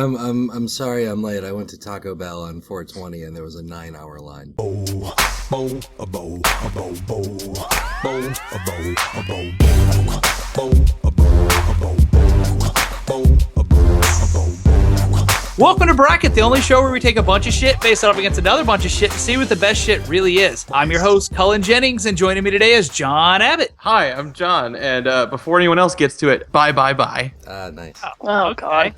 I'm sorry I'm late. I went to Taco Bell on 420 and there was a 9-hour line. Welcome to Bracket, the only show where we take a bunch of shit, face it up against another bunch of shit to see what the best shit really is. I'm your host, Cullen Jennings, and joining me today is John Abbott. Hi, I'm John, and before anyone else gets to it, bye. Nice. Oh, God.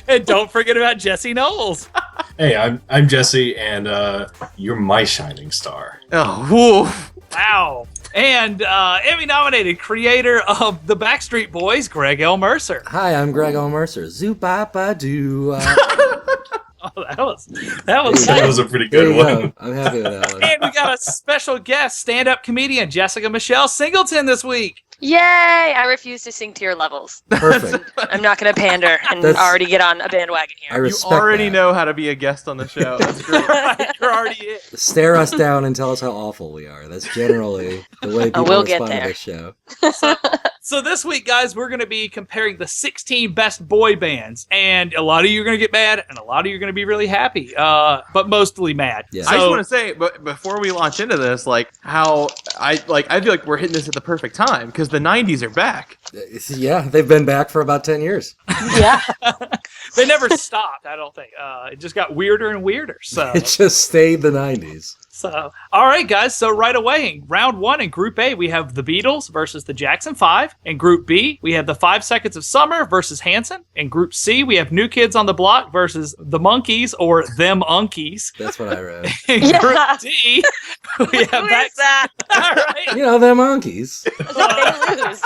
And don't forget about Jesse Knowles. Hey, I'm Jesse, and you're my shining star. Oh, whew. Wow. And Emmy-nominated creator of the Backstreet Boys, Greg L. Mercer. Hi, I'm Greg L. Mercer. Zoo-ba-ba-doo. Oh, that was That nice. was a pretty There good you one. go. I'm happy with that one. And we got a special guest, stand-up comedian Jessica Michael Singleton this week. Yay! I refuse to sink to your levels. Perfect. I'm not going to pander and That's- already get on a bandwagon I here. You respect already that. know how to be a guest on the show. That's great. You're already it. Stare us down and tell us how awful we are. That's generally the way people we'll get respond to there. this show. So this week, guys, we're going to be comparing the 16 best boy bands. And a lot of you are going to get mad, and a lot of you are going to be really happy, but mostly mad. Yeah. I just So, want to say, but before we launch into this, how I feel like we're hitting this at the perfect time because the '90s are back. Yeah, they've been back for about 10 years. Yeah. they never stopped, I don't think. It just got weirder and weirder. So, It just stayed the 90s. all right, guys. So right away, in round one in Group A, we have the Beatles versus the Jackson 5. In Group B, we have the 5 Seconds of Summer versus Hanson. In Group C, we have New Kids on the Block versus the Monkees or Them Unkies. That's what I read. In Yeah. Group D, we have Who is that? All right. You know, them monkeys. They lose.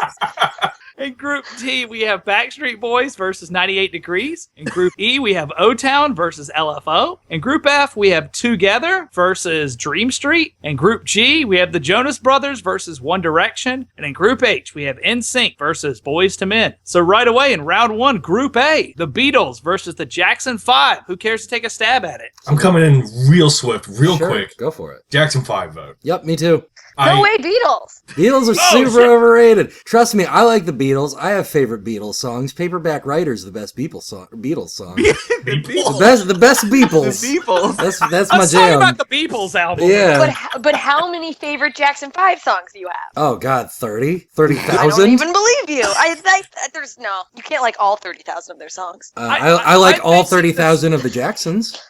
In Group D, we have Backstreet Boys versus 98 Degrees. In Group E, we have O-Town versus LFO. In Group F, we have Together versus Dream Street. In Group G, we have the Jonas Brothers versus One Direction. And in Group H, we have NSYNC versus Boyz II Men. So right away in round one, Group A, the Beatles versus the Jackson 5. Who cares to take a stab at it? I'm coming in real swift, real Sure, quick. go for it. Jackson 5 vote. Yep, me too. No way, Beatles. Beatles are Oh, super shit. overrated. Trust me, I like the Beatles. I have favorite Beatles songs. Paperback Writer's the best Beatles song. The best Beatles. The Beeples. That's I my was talking jam. about the Beeples album. Yeah. But how many favorite Jackson 5 songs do you have? Oh God, 30? I don't 30,000? even believe you. There's no. You can't like all 30,000 of their songs. I like I'm all basing 30,000 of the Jacksons.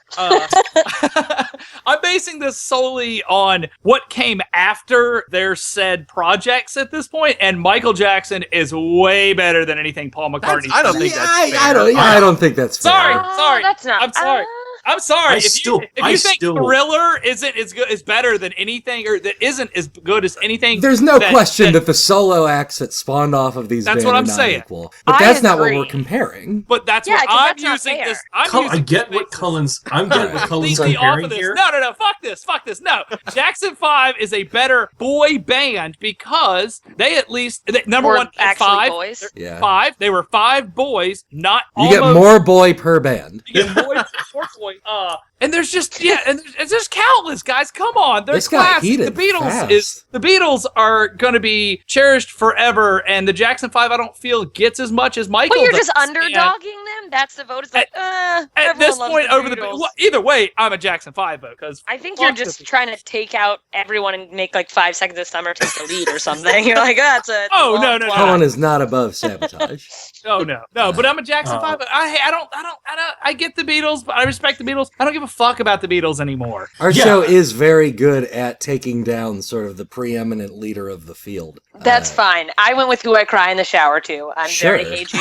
I'm basing this solely on what came after their said projects at this point, and Michael Jackson is way better than anything Paul McCartney. I don't think that's fair. I don't think that's fair. Sorry. That's not. I'm sorry. I'm sorry. I If still- you I think still- Thriller isn't as good, is better than anything, or that isn't as good as anything, There's no question that the solo acts that spawned off of these That's bands what are I'm not saying. equal. But I that's not what agree. we're comparing. But that's Yeah, what 'cause I'm that's not using fair. this. I'm I using get this what Cullen's. I'm getting what Cullen's completely off comparing of this. here. No. Fuck this. No. Jackson 5 is a better boy band because they at least, number Or one, at actually 5. boys. Yeah. 5. They were 5 boys, not You almost. get more boy per band. You get more boy. And there's just and there's countless guys. Come on, they're This got classic. heated The Beatles fast. the Beatles are going to be cherished forever, and the Jackson 5 I don't feel gets as much as Michael. But you're does. just underdogging them. That's the vote. It's like, At everyone this loves point, the over the Beatles. well, either way, I'm a Jackson 5 vote because I think you're just trying to take out everyone and make like 5 Seconds of Summer take the lead or something. You're like, that's a Oh, long no. plot. Cullen is not above sabotage. Oh no, but I'm a Jackson 5. But I get the Beatles, but I respect the Beatles. I don't give a fuck about the Beatles anymore. Our Yeah. show is very good at taking down sort of the preeminent leader of the field. That's fine. I went with Who I Cry in the Shower too. I'm Sure. very Hey Jude.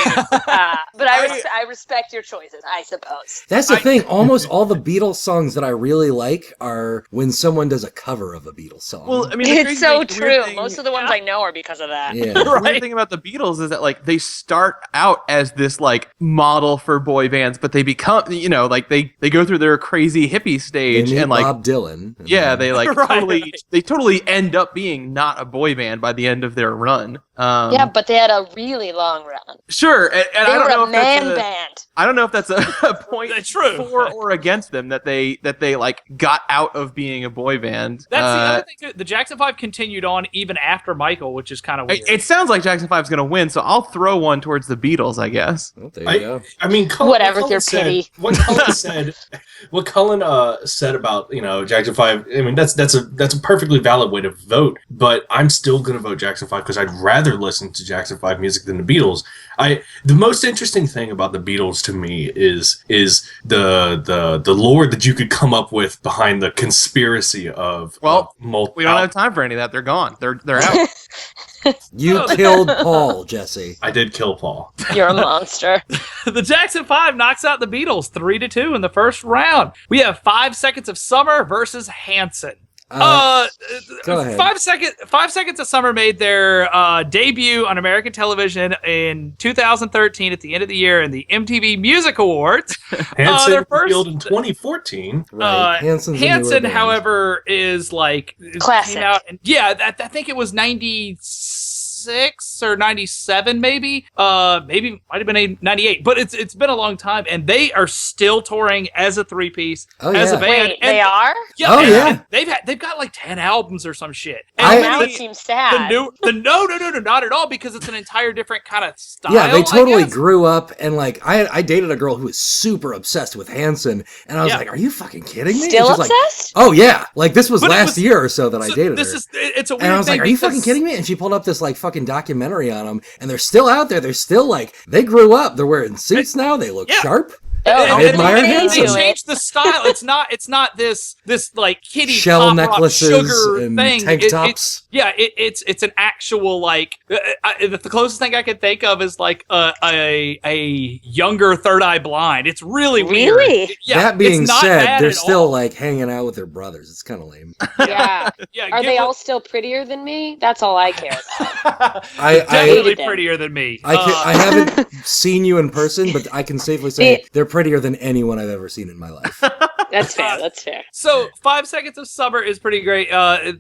But I respect your choices, I suppose. That's the thing. Almost all the Beatles songs that I really like are when someone does a cover of a Beatles song. Well, I mean, the It's crazy so thing- the weird true. thing- Most of the ones I know are because of that. yeah. The weird thing about the Beatles is that they start out as this model for boy bands, but they become they they go through their crazy hippie They stage meet and like Bob Dylan. and yeah, then- they like Right. they totally end up being not a boy band by the end of their run. Yeah, but they had a really long run. Sure, and I They don't know were a if that's man band. I don't know if that's a point That's true. for or against them that they like got out of being a boy band. That's the other thing too. The Jackson 5 continued on even after Michael, which is kind of weird. It sounds like Jackson 5 is going to win, so I'll throw one towards the Beatles, I guess. Oh, there you go. I mean, Cullen, Whatever, what your Cullen pity. said, what Cullen said, what Cullen said about Jackson 5. I mean, that's a perfectly valid way to vote. But I'm still going to vote Jackson 5 because I'd rather listen to Jackson 5 music than the Beatles. The most interesting thing about the Beatles to me is the lore that you could come up with behind the conspiracy of We don't have time for any of that. They're gone. They're out. You killed Paul, Jesse. I did kill Paul. You're a monster. The Jackson 5 knocks out the Beatles 3-2 in the first round. We have 5 Seconds of Summer versus Hanson. Go ahead. 5 Seconds of Summer made their debut on American television in 2013 at the end of the year in the MTV Music Awards. Hanson their first- revealed in 2014. Right. Hanson's a newer Hanson, band. however, is like Classic. Came out and, I think it was 96 or 97, maybe might have been 98, but it's been a long time, and they are still touring as a 3-piece as a band. Wait, and, they are? Yeah, Oh, and yeah. they've got like 10 albums or some shit. I- And Now the- it seems sad. no, not at all, because it's an entire different kind of style. Yeah, they I totally guess. grew up, and like I dated a girl who was super obsessed with Hanson, and I was Yeah. like, "Are you fucking kidding me?" Still And she's like, obsessed? "Oh yeah, like this was But it last was- year or so that I So dated this her." it's a weird And I was thing like, "Are you because- fucking kidding me?" And she pulled up this like fucking documentary on them, and they're still out there. They're still like they grew up. They're wearing suits now. They look Yeah. sharp. Oh, I admire they Hanson. They do it. changed the style. It's not this like kitty Shell pop rock necklaces sugar and thing. tank tops. It's an actual like the closest thing I can think of is like a younger Third Eye Blind. It's really weird. Really? Yeah, that being it's not said, bad they're at still all. like hanging out with their brothers. It's kind of lame. Yeah. Yeah, Are get they with- all still prettier than me? That's all I care about. definitely hated them. prettier than me? I haven't seen you in person, but I can safely say they're prettier than anyone I've ever seen in my life. That's fair. That's fair. So 5 Seconds of Summer is pretty great.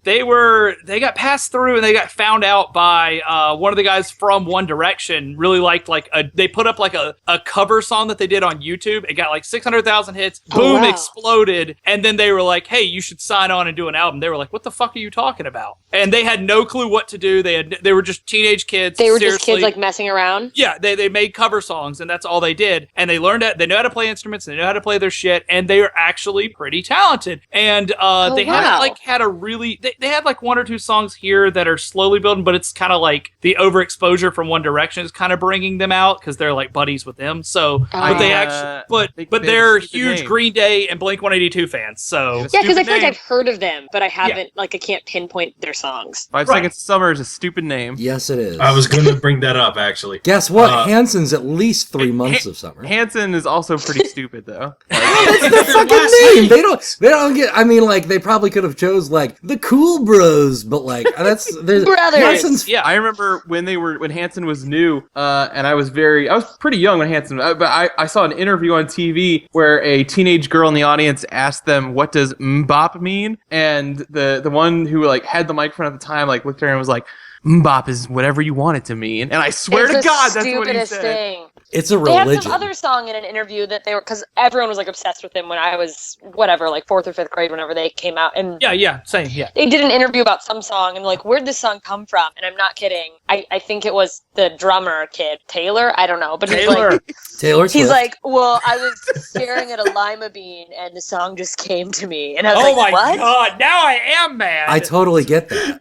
They got passed through and they got found out by one of the guys from One Direction. Really liked they put up like a cover song that they did on YouTube. It got like 600,000 hits. Oh, Boom, wow. exploded. And then they were like, "Hey, you should sign on and do an album." They were like, "What the fuck are you talking about?" And they had no clue what to do. They were just teenage kids. They were just seriously. kids like messing around. Yeah, they made cover songs, and that's all they did. And they learned they know how to play instruments, they know how to play their shit, and they are actually pretty talented. And they wow. had a really they had like 1 or 2 songs here that are slowly building, but it's kind of like the overexposure from One Direction is kind of bringing them out because they're like buddies with them. So, but they actually, but they they're have a stupid huge name. Green Day and Blink 182 fans. So Yeah, because I Stupid feel like name. I've heard of them, but I haven't, I can't pinpoint their songs. 5 Right. Seconds of Summer is a stupid name. Yes, it is. I was going to bring that up, actually. Guess what? Uh, Hanson's at least 3 months of summer. Hanson is also pretty stupid though. That's their fucking name. They don't get. I mean, like they probably could have chose like the Cool Bros, but like that's there's Brothers. Hanson's. yeah, I remember when Hanson was new, and I was pretty young when Hanson, but I saw an interview on TV where a teenage girl in the audience asked them, "What does mbop mean?" And the one who like had the microphone at the time like looked at her and was like, "Mbop is whatever you want it to mean." And I swear It's to the God, that's what he stupidest said. thing. It's a They had religion. some other song in an interview that they were, because everyone was like obsessed with him when I was whatever, like 4th or 5th grade, whenever they came out, and same, yeah. they did an interview about some song and like, where'd this song come from? And I'm not kidding. I think it was the drummer kid, Taylor. I don't know, but Taylor. Taylor Swift. he's like, well, I was staring at a lima bean and the song just came to me, and I was Oh like, my what? God! Now I am mad. I totally get that.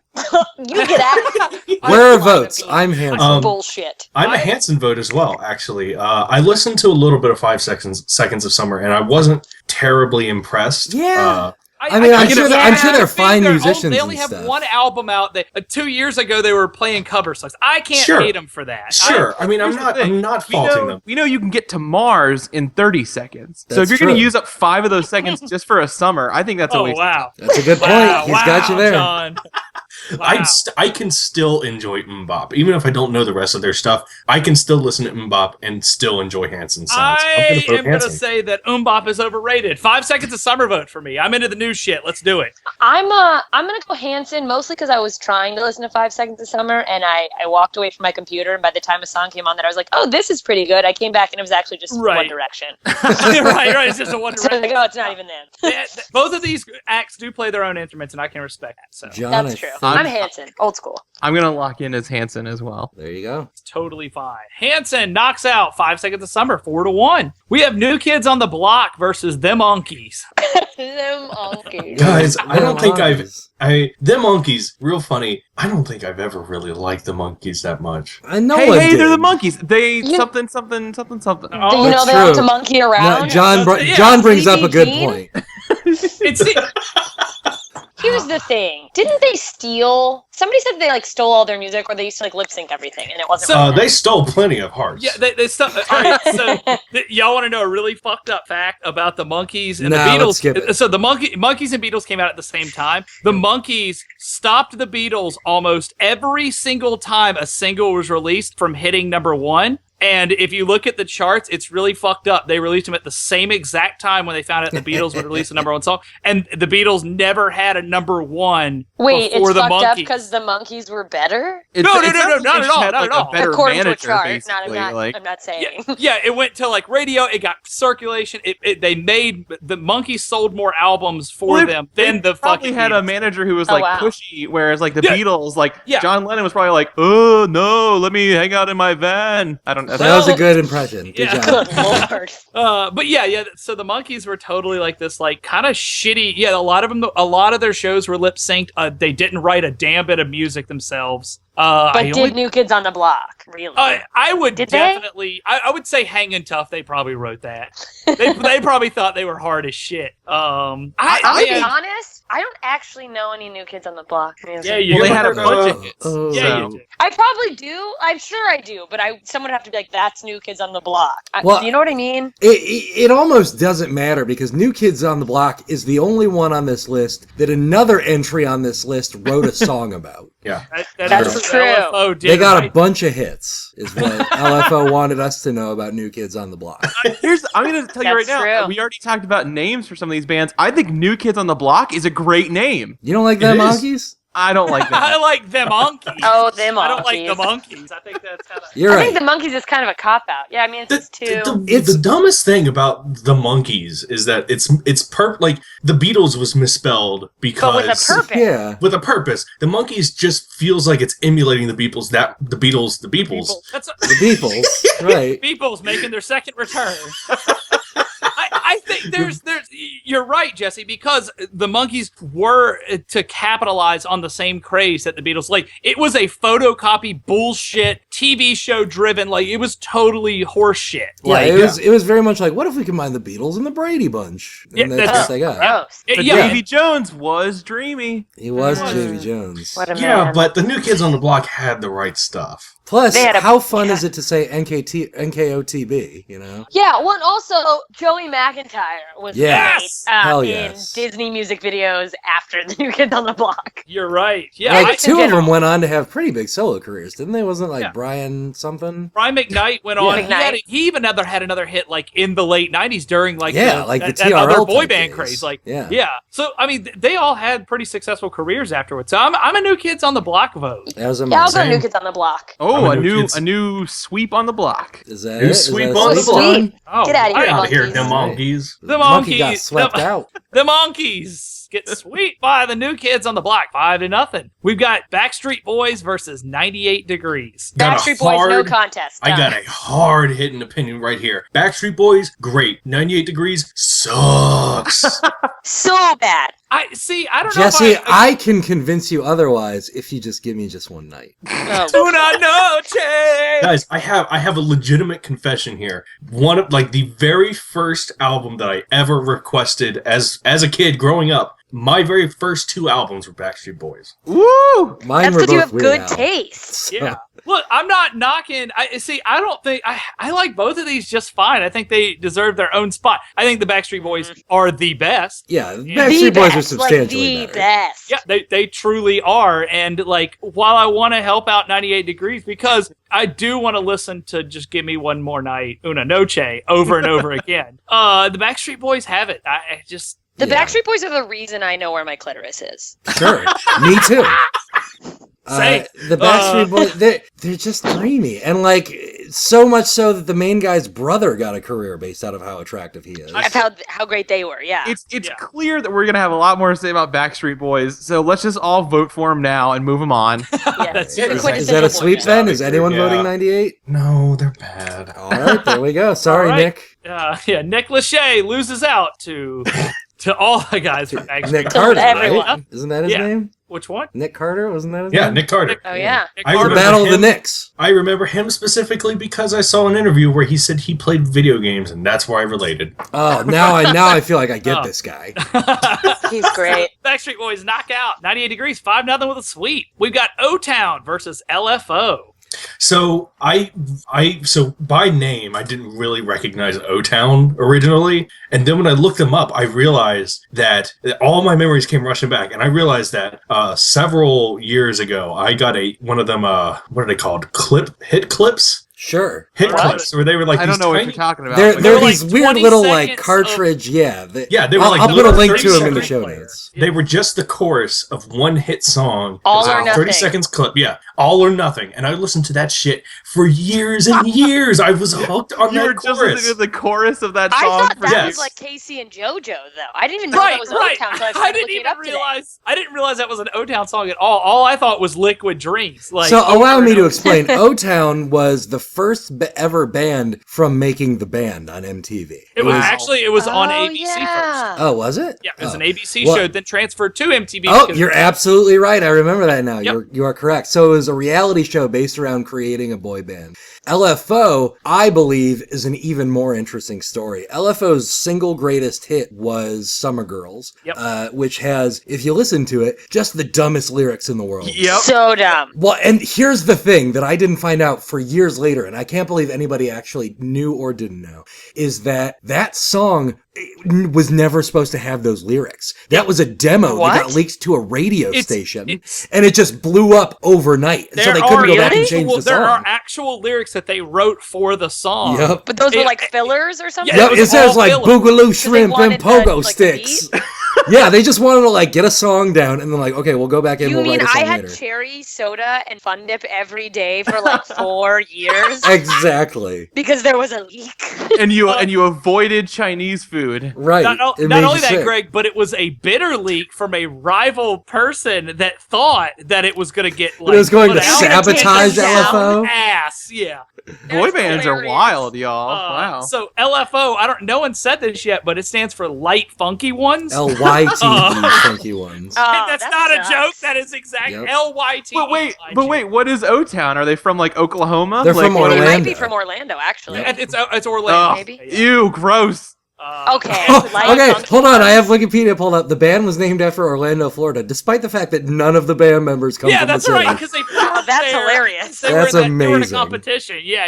You get out of here. Where are votes? I'm Hanson. Bullshit. I'm a Hanson vote as well, actually. I listened to a little bit of 5 Seconds of Summer, and I wasn't terribly impressed. Yeah. I mean, I'm sure they're fine musicians They only and have stuff. one album out. 2 years ago, they were playing cover songs. I can't Sure. hate them for that. Sure. I mean, I'm Here's the thing. not We faulting know, them. we know you can get to Mars in 30 seconds. So That's if you're going to true. use up 5 of those seconds just for a summer, I think that's a Oh waste. wow! That's a good point. Wow, He's got you there. John. Wow. I can still enjoy Mbop. Even if I don't know the rest of their stuff, I can still listen to Mbop and still enjoy Hanson's sounds. I am going to Hanson. say that Mbop is overrated. 5 seconds of summer vote for me. I'm into the new shit. Let's do it. I'm gonna go Hanson, mostly because I was trying to listen to 5 Seconds of Summer, and I walked away from my computer, and by the time a song came on that I was like, oh, this is pretty good, I came back and it was actually just One Direction. right. It's just a One So I was Direction. like, oh, it's not even them. Both of these acts do play their own instruments, and I can respect that. So John, That's I true. think- I'm Hanson, old school. I'm gonna lock in as Hanson as well. There you go. it's totally fine. Hanson knocks out 5 Seconds of Summer 4-1. We have New Kids on the Block versus Them Monkeys. Them monkeys. Guys, I don't think Monkeys. the Monkeys, real funny. I don't think I've ever really liked the Monkeys that much. I know. Hey, they're the monkeys. They You- something. Oh, You know That's they like to true. monkey around. John brings up a good Sleepy point. It's Here's the thing. Didn't they steal? Somebody said they like stole all their music, or they used to like lip sync everything, and it wasn't. So- They stole plenty of hearts. Yeah, they stuff. All right, so y'all want to know a really fucked up fact about the Monkeys and No, the let's Beatles? skip it. So the Monkeys and Beatles came out at the same time. The Monkeys stopped the Beatles almost every single time a single was released from hitting #1. And if you look at the charts, it's really fucked up. They released them at the same exact time when they found out the Beatles would release a #1 song, and the Beatles never had a #1. Wait, before it's the fucked up Monkeys. because the monkeys were better. No, not at all, not at all. A better According manager, to a chart. basically. I'm not saying. Yeah, it went to like radio. It got circulation. They made the Monkeys sold more albums for them than the probably fucking had a Beatles. manager who was Oh, like wow. pushy, whereas like the Yeah. Beatles, like Yeah. John Lennon was probably like, oh no, let me hang out in my van. I don't know. That was a good impression. Good Yeah. job. Good Lord. But yeah. So the Monkeys were totally like this, like kind of shitty. Yeah, a lot of their shows were lip synced. They didn't write a damn bit of music themselves. But did New Kids on the Block really? I would Did they? definitely. I would say Hangin' Tough. They probably wrote that. They probably thought they were hard as shit. I'll be honest. I don't actually know any New Kids on the Block music. Yeah, you Well, they had a heard bunch of hits. Oh. Yeah, so- you did. I probably do. I'm sure I do. But someone would have to be like, "That's New Kids on the Block." Well, you know what I mean? It almost doesn't matter because New Kids on the Block is the only one on this list that another entry on this list wrote a song about. Yeah. That's true. LFO did They got a right. bunch of hits, is what LFO wanted us to know about New Kids on the Block. I'm going to tell you right That's now, true. we already talked about names for some of these bands. I think New Kids on the Block is a great name. You don't like them It is. monkeys? I don't like I that. like them Monkeys. Oh, them I don't like the Monkeys. Monkeys. I think that's kind of. You're I right. think the Monkeys is kind of a cop out. Yeah, I mean it's just too. It's- The dumbest thing about the Monkeys is that it's like the Beatles was misspelled because But with a purpose. Yeah. with a purpose. The Monkeys just feels like it's emulating the Beatles. The Beatles. That's The Beeples. Right. Beeples making their second return. I think there's you're right, Jesse, because the Monkeys were to capitalize on the same craze that the Beatles, like it was a photocopy bullshit TV show driven, like it was totally horse shit. Yeah, Like, it was very much like, what if we combine the Beatles and the Brady Bunch? And Yeah, that's that's- what they got. Gross. But yeah, Davy Jones was dreamy. He was Yeah. Davy Jones. What a Yeah, man. but the New Kids on the Block had the right stuff. Plus, They had a- how fun yeah. is it to say NKOTB, you know? Yeah, well, and also Joey McIntyre was Yes! great Hell in yes. Disney music videos after the New Kids on the Block. you're right. Yeah, Like, I- two of them general. went on to have pretty big solo careers, didn't they? Wasn't it like Yeah. Brian something? Brian McKnight went on. Yeah. He even had another hit like in the late '90s during like Yeah, like the that other TRL boy type band days. craze. Like Yeah. So I mean, they all had pretty successful careers afterwards. So I'm a New Kids on the Block vote. That was a Yeah, I'll go Same. New Kids on the Block. Oh, I'm a a New new Kids. a new sweep on the block. Is that New it? Is sweep that a on the sweep? block. Sweet. Oh, Get outta here, Get out of here, Monkeys. the Monkeys. The Monkey got Monkeys. swept out. The Monkeys get swept by the New Kids on the Block, 5-0. We've got Backstreet Boys versus 98 Degrees. Got a Backstreet Boys, no hard- contest. I got a hard hitting opinion right here. Backstreet Boys, great. 98 Degrees sucks. So bad. I don't know. Jesse, if I can convince you otherwise if you just give me just one night. Oh. do not know, Che. Guys, I have a legitimate confession here. One of like the very first album that I ever requested as a kid growing up my very first 2 albums were Backstreet Boys. Woo! Mine That's were because you both have Weird good Al. taste. So- Yeah. Look, I'm not knocking. I don't think I like both of these just fine. I think they deserve their own spot. I think the Backstreet Boys are the best. Yeah, The Backstreet Boys are Like substantially the better. best. Yeah, they truly are. And like, while I want to help out 98 Degrees, because I do want to listen to Just Give Me One More Night, Una Noche, over and over again. The Backstreet Boys have it. I just. The Yeah. Backstreet Boys are the reason I know where my clitoris is. Sure, me too. Same. The Backstreet Boys, they're just dreamy. And like, so much so that the main guy's brother got a career based out of how attractive he is. That's how great they were, yeah. It's Yeah. clear that we're gonna have a lot more to say about Backstreet Boys, so let's just all vote for them now and move them on. Yeah. That's Yeah, true. it's like- Is that a sweep Yeah. then? Is anyone Yeah. voting 98? No, they're bad. All right, there we go. Sorry, All right. Nick. Yeah, Nick Lachey loses out to all the guys from Backstreet Nick Boys. Carter, everyone. right? Isn't that his Yeah. name? Which one? Nick Carter? Wasn't that his Yeah, name? Nick Carter. Oh, yeah. Nick I The Carter. remember Battle of the him- Knicks. I remember him specifically because I saw an interview where he said he played video games, and that's where I related. Oh, now I feel like I get Oh. this guy. He's great. Backstreet Boys knockout 98 Degrees 5-0 with a sweep. We've got O-Town versus LFO. So so by name, I didn't really recognize O-Town originally, and then when I looked them up, I realized that all my memories came rushing back, and I realized that several years ago, I got one of them. What are they called? Hit clips. Sure. Hit What? clips, where they were like I these don't know what tiny- you're talking about. They're, but- they're were these like weird 20 little like seconds cartridge. Yeah, Yeah, they were I'll like put a little link to them in 30 the show players. notes. They were just the chorus of one hit song. All It was or a Nothing. 30 seconds clip. Yeah. All or Nothing. And I listened to that shit for years and years. I was hooked on you were that just chorus. listening to the chorus of that I song thought for that Yes. was like Casey and JoJo, though. I didn't even know Right, that was right. O-Town, so I I started didn't looking it even up today. realize. I didn't realize that was an O-Town song at all. All I thought was Liquid Dreams. Like, So allow over me and to over. explain. O-Town was the first ever band from Making the Band on MTV. It was Wow. actually on Oh, ABC first. yeah. Oh, was it? Yeah, it was Oh. an ABC Well- show, then transferred to MTV. Oh, because- you're absolutely right. I remember that now. Yep. You are correct. So it was a reality show based around creating a boy band. LFO, I believe, is an even more interesting story. LFO's single greatest hit was Summer Girls, Yep. which has, if you listen to it, just the dumbest lyrics in the world. Yep. So dumb. Well, and here's the thing that I didn't find out for years later, and I can't believe anybody actually knew or didn't know, is that song was never supposed to have those lyrics. That was a demo What? that got leaked to a radio It's- station, it's- and it just blew up overnight. So There they couldn't go back and really? change the There are song. actual lyrics that they wrote for the song. Yep. But those were It- like fillers or something? Yeah, Yep, was it says all like filler. Boogaloo Shrimp and wanted the, Pogo like, the Sticks. Yeah, they just wanted to like get a song down and then like, okay, we'll go back in, You we'll mean write a I song had later. cherry soda and Fun Dip every day for like 4 years Exactly. because there was a leak? and you avoided Chinese food. Right. Not It made only you that, sick. Greg, but it was a bitter leak from a rival person that thought that it was going to get like It was going put to out. sabotage Take them LFO. Ass, yeah. Boy That's bands are hilarious. wild, y'all. Wow. So LFO, no one said this yet, but it stands for Light Funky Ones. LYTE, funky ones. Oh, That's that not sucks. a joke. That is exact Yep. LYT. But wait, what is O-Town? Are they from like Oklahoma? They're like, from what They are Orlando. might be from Orlando, actually. Yep. It's Orlando. Oh, Maybe. ew, gross. Okay. Oh, Light okay, Funky hold on. I have Ones. Wikipedia pulled up. The band was named after Orlando, Florida, despite the fact that none of the band members come Yeah, from that's the city. right. Because they Oh, that's hilarious. They That's were in they were in a amazing. competition. Yeah.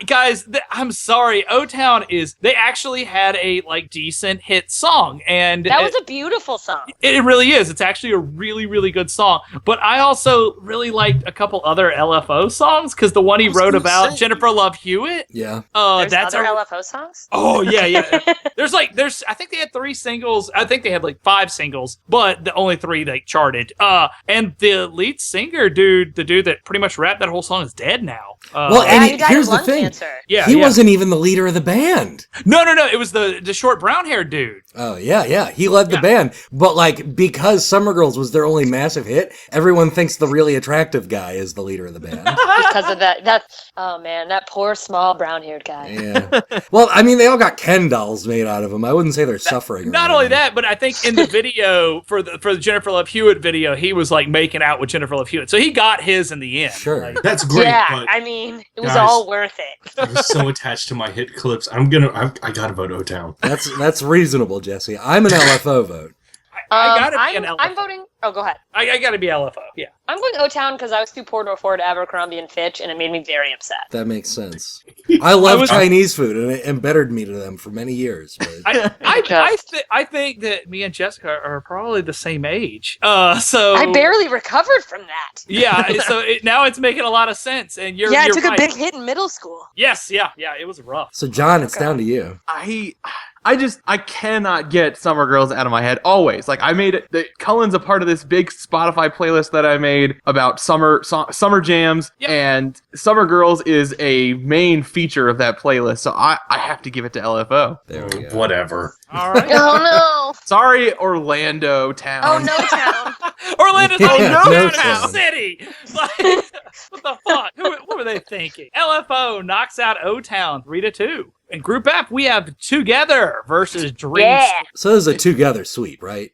Guys, I'm sorry. O-Town they actually had a like decent hit song, and That was a beautiful song. it really is. It's actually a really, really good song. But I also really liked a couple other LFO songs because the one he I was wrote gonna about say. Jennifer Love Hewitt. Yeah. There's That's other a LFO songs? Oh yeah. There's I think they had 3 singles. I think they had like 5 singles, but the only 3 they charted. And the lead singer, the dude that pretty much rapped that whole song is dead now. Well, Yeah, and he died here's of the lung thing. cancer. yeah, He yeah. wasn't even the leader of the band. No. It was the short brown haired dude. Oh, yeah. He led the Yeah. band. But, like, because Summer Girls was their only massive hit, everyone thinks the really attractive guy is the leader of the band. Because of that. Oh, man, that poor, small, brown-haired guy. Yeah. Well, I mean, they all got Ken dolls made out of them. I wouldn't say they're suffering. or Not only anything. that, but I think in the video for the Jennifer Love Hewitt video, he was like making out with Jennifer Love Hewitt, so he got his in the end. Sure. Like, That's great, Yeah, but I mean, it was Guys. all worth it. I was so attached to my hit clips. I gotta vote O-Town. That's reasonable, Jesse. I'm an LFO vote. I gotta be an LFO. I'm voting. Oh, go ahead. I gotta be LFO. Yeah. I'm going O-Town because I was too poor to afford Abercrombie and Fitch, and it made me very upset. That makes sense. I love Chinese food, and it embittered me to them for many years. But I think that me and Jessica are probably the same age. So I barely recovered from that. Yeah, so now it's making a lot of sense. And you're I you're took right. a big hit in middle school. Yes, yeah, it was rough. so, John, it's down to you. I cannot get Summer Girls out of my head. Always. Like, I made it, Cullen's a part of this big Spotify playlist that I made about summer jams, and Summer Girls is a main feature of that playlist, so I have to give it to LFO. There we go. Whatever. All right. Oh, no. Sorry, Orlando Town. Oh, no, Town. Orlando's No Town Town. City. Like, what the fuck? What were they thinking? LFO knocks out O-Town 3-2. In Group F, we have Together versus Dream. Yeah. So, this is a together sweep, right?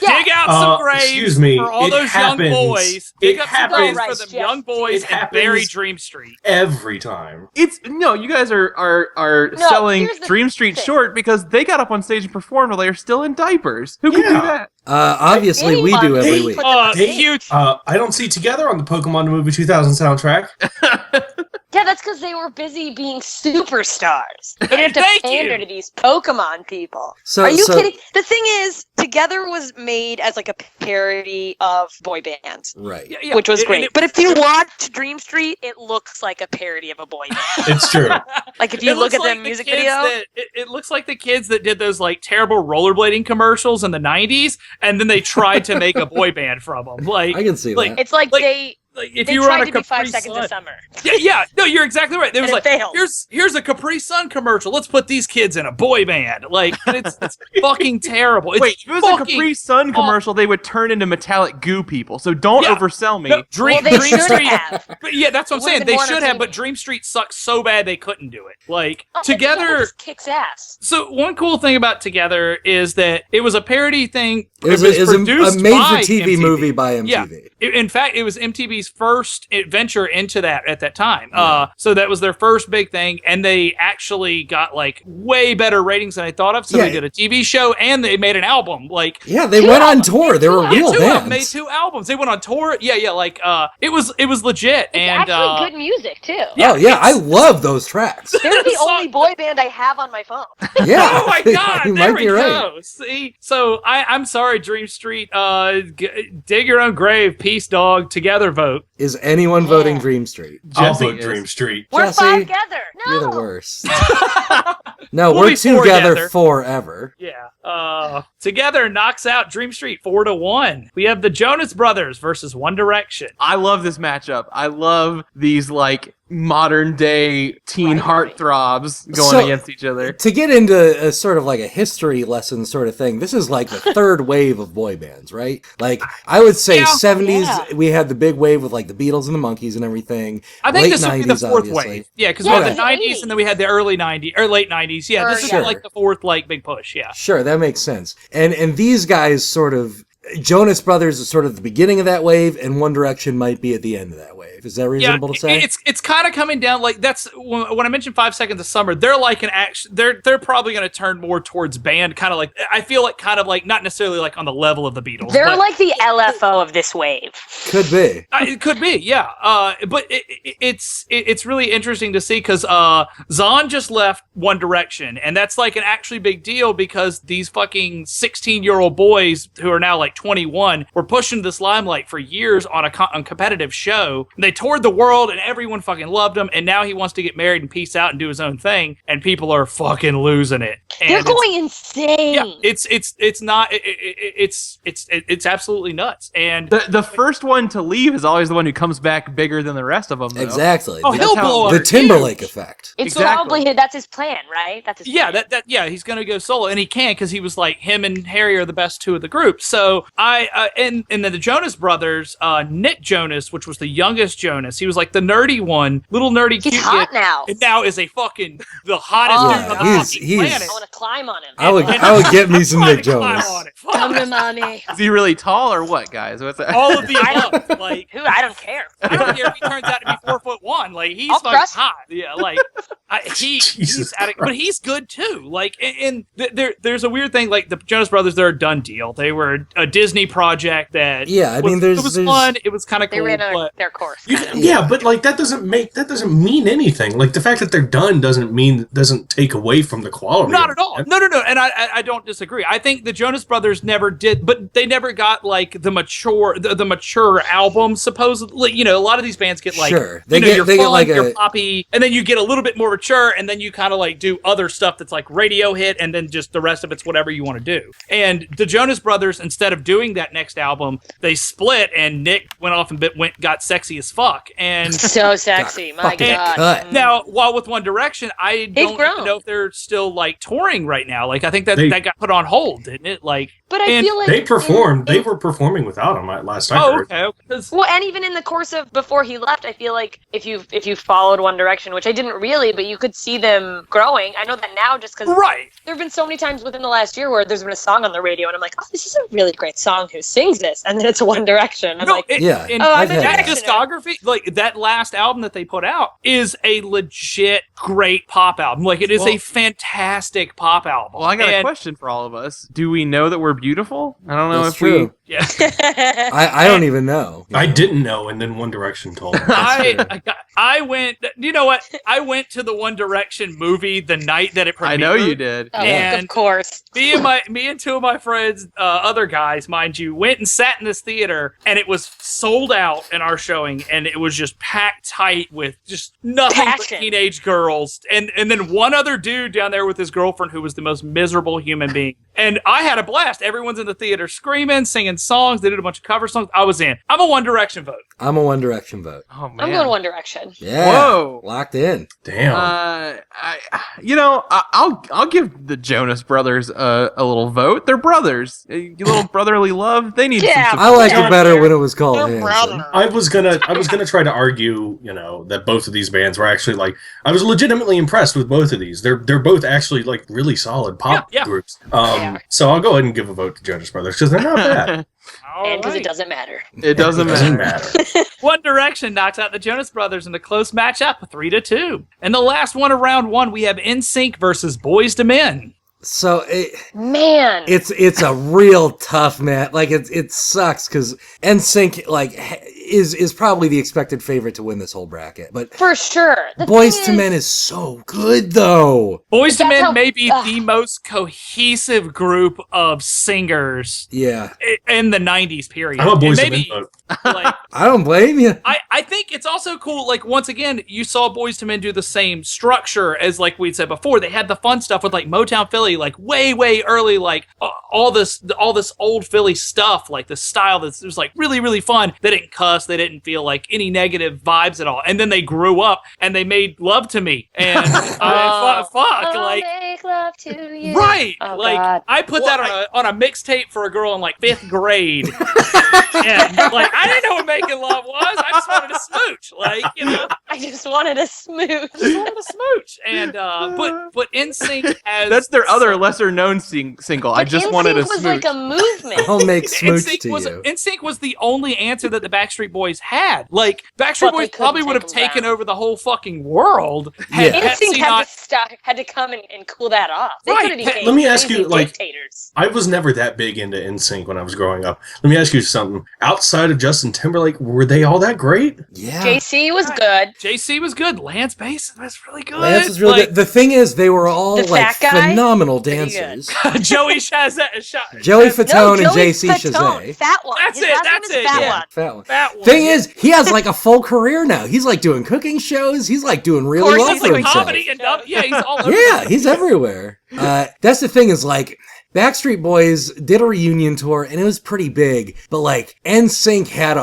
Dig out some graves excuse me, for all it those happens. young boys. Dig up some graves happens. for them Yes. young boys It and bury happens. Dream Street. Every time. You guys are No, selling here's the Dream Street thing. short because they got up on stage and performed while they were still in diapers. Who can do Yeah. that? Obviously, we do every Hey, week. Huge. I don't see Together on the Pokemon Movie 2000 soundtrack. Yeah, that's because they were busy being superstars. They didn't have to Thank pander you. to these Pokemon people. So, Are you so- kidding? The thing is, Together was made as like a parody of boy bands, Right. Yeah, which was and great. it- But if you watch Dream Street, it looks like a parody of a boy band. It's true. Like if you It look looks at the like music kids video, it looks like the kids that did those like terrible rollerblading commercials in the 90s, and then they tried to make a boy band from them. Like, I can see like, that. it's like like, if they you were on tried a to be 5 Capri Seconds Sun. of Summer. Yeah, no, you're exactly right. There was And like, it failed. here's a Capri Sun commercial. Let's put these kids in a boy band. Like, it's fucking terrible. It's Wait, if it was a fucking Capri Sun commercial, they would turn into metallic goo people. So don't Yeah. oversell me. No, Dream, Well, they Dream should Street. have. But yeah, that's what I'm It would've saying. been They more should have, but entertaining. Dream Street sucks so bad they couldn't do it. Like, Oh, Together. just kicks ass. So one cool thing about Together is that it was a parody thing. It was produced a by made-for-TV MTV. movie by Yeah. MTV. In fact, it was MTV's first venture into that at that time. So that was their first big thing, and they actually got like way better ratings than I thought of. So Yeah. they did a TV show and they made an album. Like, Yeah, they went on tour. They were yeah, real made bands. 2 albums. They went on tour. Yeah, like it was legit. It's and actually good music too. yeah, Oh, yeah, I it's- love those tracks. They're the Song- only boy band I have on my phone. Yeah. Oh my God! You There might we be right. go. See, so I'm sorry, Dream Street. Dig your own grave. Peace, dog. Together, vote. Is anyone voting Dream Street? I'll Jesse vote is. Dream Street. We're Jesse, 5 together. No. You're the worst. No, We'll we're be 4 together together. forever. Yeah. Together knocks out Dream Street 4-1. We have the Jonas Brothers versus One Direction. I love this matchup. I love these like modern day teen heartthrobs going So- against each other. To get into a sort of like a history lesson sort of thing, this is like the third wave of boy bands, right? Like, I would say Yeah. 70s, Yeah. we had the big wave with like the Beatles and the Monkees and everything. I think Late this would be the 90s, fourth obviously. wave. Yeah, because Yeah, we had the it's the 90s and then we had the early 90s or late 90s. Yeah, this is Sure. like the fourth like big push. Yeah. Sure, that makes sense. And these guys sort of, Jonas Brothers is sort of the beginning of that wave, and One Direction might be at the end of that wave. Is that reasonable to say? It's kind of coming down like that's when I mentioned 5 Seconds of Summer. They're like an action. They're probably going to turn more towards band, kind of like I feel like kind of like not necessarily like on the level of the Beatles. They're but like the LFO of this wave. Could be. it could be, yeah. But it's really interesting to see because Zahn just left One Direction, and that's like an actually big deal because these fucking 16-year-old boys who are now like 21 were pushing this limelight for years on a competitive show. They toured the world and everyone fucking loved him, and now he wants to get married and peace out and do his own thing, and people are fucking losing it. And They're it's- going insane. yeah, it's absolutely nuts. And The first one to leave is always the one who comes back bigger than the rest of them. Though. Exactly. oh, he'll blow up The Timberlake effect. It's Exactly. probably that's his plan, right? That's his yeah, plan. yeah, he's gonna go solo, and he can because he was like him and Harry are the best 2 of the group. So and then the Jonas Brothers, Nick Jonas, which was the youngest Jonas, he was like the nerdy one, little nerdy He's cute hot kid, now. and now is a fucking the hottest Oh, dude on the yeah. fucking He's- planet. I want to climb on him. I would get me some Trying Nick to climb Jonas. on it. Fuck money. Is he really tall or what, guys? What's that? All of the above. Like, I don't care. I don't care if he turns out to be 4'1". Like, he's I'll fucking trust hot. Yeah, like he's but he's good too. Like, there's a weird thing. Like the Jonas Brothers, they're a done deal. They were a Disney project that. Yeah, I mean, it was fun. It was kind of cool. They ran but their course. Yeah, but like that doesn't mean anything. Like the fact that they're done doesn't take away from the quality. not at all. No. And I don't disagree. I think the Jonas Brothers never did, but they never got like the mature album. Supposedly, a lot of these bands get like Sure. you're They get like you're poppy, and then you get a little bit more mature, and then you kind of like do other stuff that's like radio hit, and then just the rest of it's whatever you want to do. And the Jonas Brothers, instead of doing that next album, they split, and Nick went off and got sexy as fuck, and So sexy, my fucking God. cut. now, while with One Direction, I don't grown. even know if they're still like touring right now. Like, I think that got put on hold, didn't it? Like, But I feel like They performed. They were performing without him last I heard. okay. 'Cause- Well, and even in the course of before he left, I feel like if you followed One Direction, which I didn't really, but you could see them growing. I know that now just because right. there have been so many times within the last year where there's been a song on the radio, and I'm like, oh, this is a really great song. Who sings this? And then it's One Direction. I'm like, Yeah. And Oh, I'm I've had that that. discography, like that last album that they put out, is a legit great pop album. Like, it is a fantastic pop album. Well, I got a And- question for all of us. Do we know that we're beautiful? I don't know That's if true. Yeah. I don't even know. I didn't know, and then One Direction told me. I went. You know what? I went to the One Direction movie the night that it premiered. I know you did. Oh, And- of course. Me and two of my friends, other guys, mind you, went and sat in this theater, and it was sold out in our showing, and it was just packed tight with just nothing but Passion. teenage girls, and then one other dude down there with his girlfriend who was the most miserable human being. And I had a blast. Everyone's in the theater screaming, singing songs. They did a bunch of cover songs. I was in. I'm a One Direction vote. I'm a One Direction vote. Oh man. I'm going One Direction. Yeah. Whoa. Locked in. Damn. I'll give the Jonas Brothers a little vote. They're brothers. A little brotherly love. They need Yeah. some I support. liked it better when it was called They're Hanson. brothers. I was gonna try to argue, that both of these bands were actually like I was legitimately impressed with both of these. They're both actually like really solid pop Yeah. groups. are. So I'll go ahead and give a vote to Jonas Brothers because they're not bad. And because it doesn't matter. It doesn't Doesn't matter. matter. One Direction knocks out the Jonas Brothers in a close matchup, 3-2. And the last one of round one, we have NSYNC versus Boys to Men. So Man. it's a real tough match. Like it sucks because NSYNC is probably the expected favorite to win this whole bracket. But For sure. The Boys thing to is- Men is so good though. Boys to That's Men how- may be the most cohesive group of singers Yeah. in the 90s period. I'm a Boys to And Men maybe, vote. like, I don't blame you. I think it's also cool, like, once again, you saw Boys to Men do the same structure as, like we'd said before. They had the fun stuff with, like, Motown Philly, like, way, way early, like, all this old Philly stuff, like, the style that was, like, really, really fun. They didn't cuss. They didn't feel, like, any negative vibes at all. And then they grew up, and they made Love to Me. And, fuck, I'll like... make love to you. Right, Oh, like God. I put that on a mixtape for a girl in like 5th grade, and like I didn't know what making love was. I just wanted to smooch, I just wanted a smooth. just wanted to smooch. And but NSYNC has That's their other lesser known single. I just wanted to was smooch. like a movement. I'll make smooch NSYNC to was you. NSYNC was the only answer that the Backstreet Boys had. Like Backstreet But they Boys couldn't probably would have take 'em taken down. over the whole fucking world. Yeah. NSYNC not. had to come and cool that off. They Right. could have became Let me ask crazy you, like- dictators. I was never that big into NSYNC when I was growing up. Let me ask you something. Outside of Justin Timberlake, were they all that great? Yeah. JC was good. JC was good. Lance Bass was really good. Lance is really Like, good. The thing is, they were all The like fat guy? phenomenal Pretty dancers. Joey Shazza. Joey Fatone and Joey JC Fatone, Shazay. Fat one. That's His it, last name that's is it, Fat yeah. one. Fat one. That one. Thing is, he has like a full career now. He's like doing cooking shows. He's like doing really course well he's for like himself. comedy and yeah, he's all over. Yeah, he's everywhere. That's the thing is like Backstreet Boys did a reunion tour and it was pretty big, but like NSYNC had a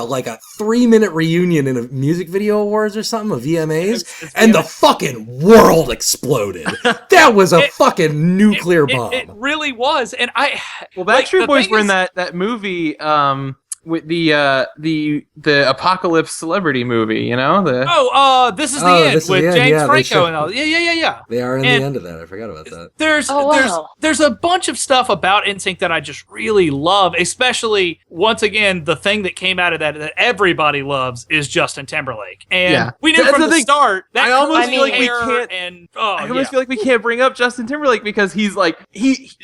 3-minute reunion in a music video awards or something, a VMAs, and the fucking world exploded. That was a fucking nuclear bomb. It really was, and Well, like, Backstreet the Boys thing were in is- that movie. with the Apocalypse celebrity movie, you know? This is the end This Is with the End. James Yeah, they Franco show- and all. Yeah. They are in And the end of that. I forgot about that. There's a bunch of stuff about NSYNC that I just really love, especially once again the thing that came out of that everybody loves is Justin Timberlake, and we knew That's from the the thing. start that I almost curly feel like we hair can't- and I almost feel like we can't bring up Justin Timberlake because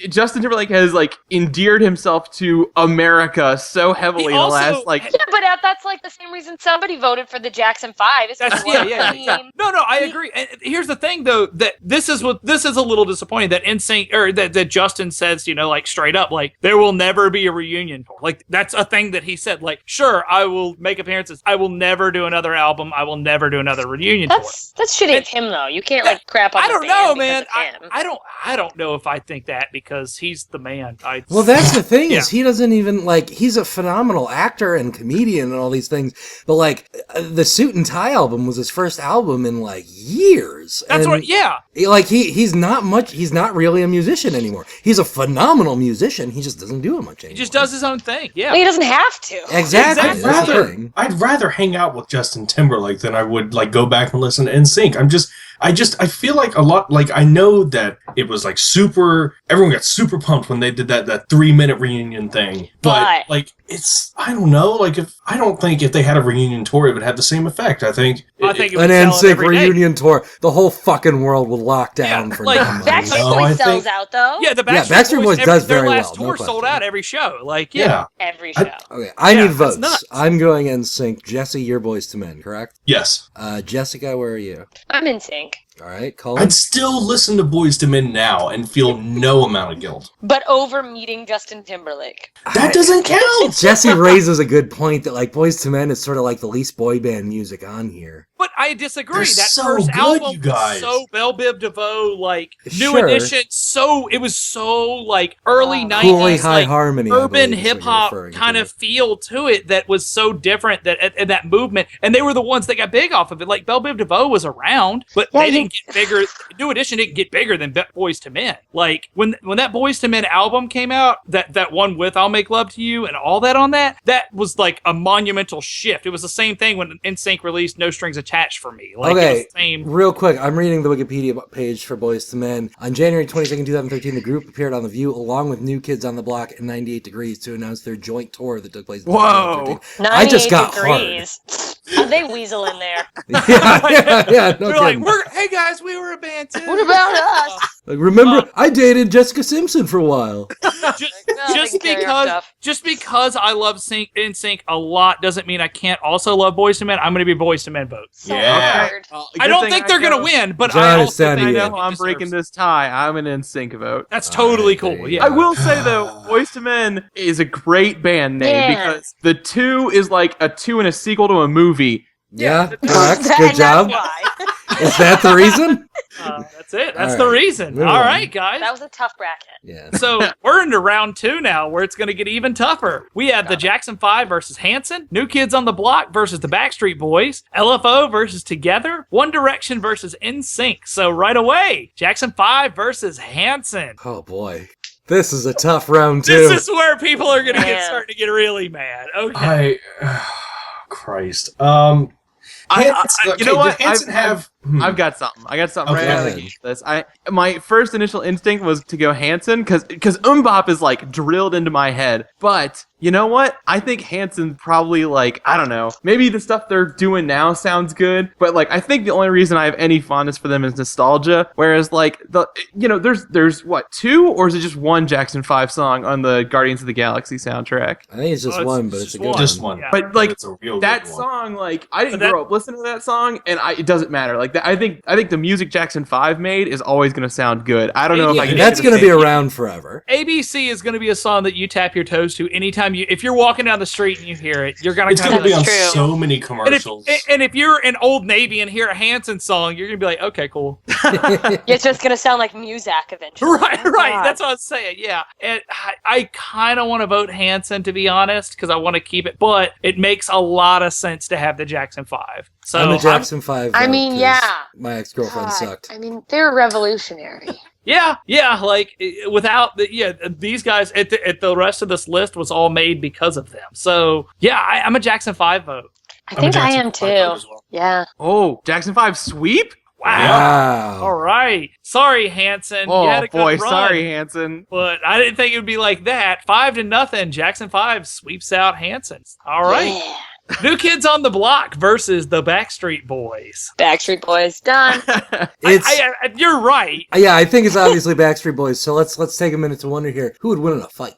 Justin Timberlake has like endeared himself to America so heavily in the last like. Yeah, but that's like the same reason somebody voted for the Jackson 5. Yeah. No, I agree. And here's the thing, though, that this is a little disappointing that NSYNC or that Justin says, like straight up, like there will never be a reunion tour. Like that's a thing that he said. Like, sure, I will make appearances. I will never do another album. I will never do another reunion tour. That's shitty of him, though. You can't like crap on. I don't the know, band man. because of him. I don't know if I think that because he's the man. Well, that's the thing is he doesn't even he's a phenomenal actor and comedian and all these things, but the Suit and Tie album was his first album in years. That's and, right. Yeah. He's not really a musician anymore. He's a phenomenal musician. He just doesn't do it much anymore. He just does his own thing. Yeah. Well, he doesn't have to. Exactly. That's the thing. I'd rather hang out with Justin Timberlake than I would go back and listen to NSYNC. I feel like a lot, I know that it was everyone got super pumped when they did that 3-minute reunion thing. But I don't know, I don't think if they had a reunion tour, it would have the same effect. I think it would an NSYNC reunion tour, the whole fucking world will lock down for 9 months. Backstreet Boys sells out though. Yeah, the Backstreet Boys does very their well. last tour sold out every show. Every show. Okay, I need votes. nuts. I'm going NSYNC. Jesse, you're Boys to Men, correct? yes. Jessica, where are you? I'm in sync. All right, Cullen. I'd still listen to Boyz II Men now and feel no amount of guilt. But over meeting Justin Timberlake. That doesn't count. Jesse raises a good point that Boyz II Men is sort of like the least boy band music on here. But I disagree. They're That so first good, album you guys. was so Belle Biv DeVoe, New Sure. Edition. It was so early Cooley 90s, High Harmony, I urban believe is what hip you're hop referring kind to. of feel to it that was so different that movement. And they were the ones that got big off of it. Belle Biv DeVoe was around, but they didn't get bigger. New Edition didn't get bigger than Boyz II Men. When that Boyz II Men album came out, that one with "I'll Make Love to You" and all that on that was a monumental shift. It was the same thing when NSYNC released "No Strings Attached" for me. It was Okay, the same. real quick, I'm reading the Wikipedia page for Boyz II Men. On January 22nd, 2013, the group appeared on The View along with New Kids on the Block and 98 Degrees to announce their joint tour that took place in 2013. I just got degrees. How'd they weasel in there? yeah, no They're kidding. hey guys, we were a band too. What about us? Remember, I dated Jessica Simpson for a while. Just because I love NSYNC a lot doesn't mean I can't also love Boyz II Men. I'm going to be Boyz II Men vote. Yeah. I don't think they're going to win, but John I is also standing think in. I know I'm breaking this tie. I'm an NSYNC vote. that's totally there cool. you Yeah. I will say though, Boyz II Men is a great band name because the 2 is like a 2 and a sequel to a movie. Yeah, correct. And Good job. That's why. Is that the reason? That's it. That's All the right. reason. Move All on. right, guys. That was a tough bracket. Yeah. So we're into round 2 now, where it's going to get even tougher. We have the Jackson 5 versus Hanson, New Kids on the Block versus the Backstreet Boys, LFO versus Together, One Direction versus NSYNC. So right away, Jackson 5 versus Hanson. Oh boy, this is a tough round too. This is where people are going to start to get really mad. Okay. Christ. You know what? Did Hanson have? I've got something. I got something Okay. right out of the gate. This. My first initial instinct was to go Hanson because Bop is drilled into my head. But you know what? I think Hanson probably I don't know. Maybe the stuff they're doing now sounds good, but I think the only reason I have any fondness for them is nostalgia. Whereas there's what 2 or is it just one Jackson 5 song on the Guardians of the Galaxy soundtrack? I think it's just one, but it's a good one. Just one. Yeah. But It's a real that good song, one. I didn't grow up listening to that song, and it doesn't matter. I think the music Jackson 5 made is always going to sound good. I don't know if I can. That's going to be around forever. ABC is going to be a song that you tap your toes to anytime if you're walking down the street and you hear it, you're going It's going to be on True. so many commercials. And if you're in Old Navy and hear a Hanson song, you're going to be like, okay, cool. It's just going to sound like Muzak eventually. Right. God. That's what I was saying. Yeah. And I kind of want to vote Hanson, to be honest, because I want to keep it, but it makes a lot of sense to have the Jackson 5. So I'm a Jackson 5. I vote, mean, 'cause yeah. My ex-girlfriend God, sucked. they're revolutionary. Yeah, like without these guys at the rest of this list was all made because of them. So yeah, I'm a Jackson 5 vote. I think I am too. Well. Yeah. Oh, Jackson 5 sweep? Wow. All right. Sorry, Hanson. Oh You had a good boy, run, sorry, Hanson. but I didn't think it would be like that. 5-0. Jackson 5 sweeps out Hanson. All right. Yeah. New Kids on the Block versus the Backstreet Boys. Backstreet Boys done. It's You're right. yeah, I think it's obviously Backstreet Boys. So let's take a minute to wonder here: who would win in a fight?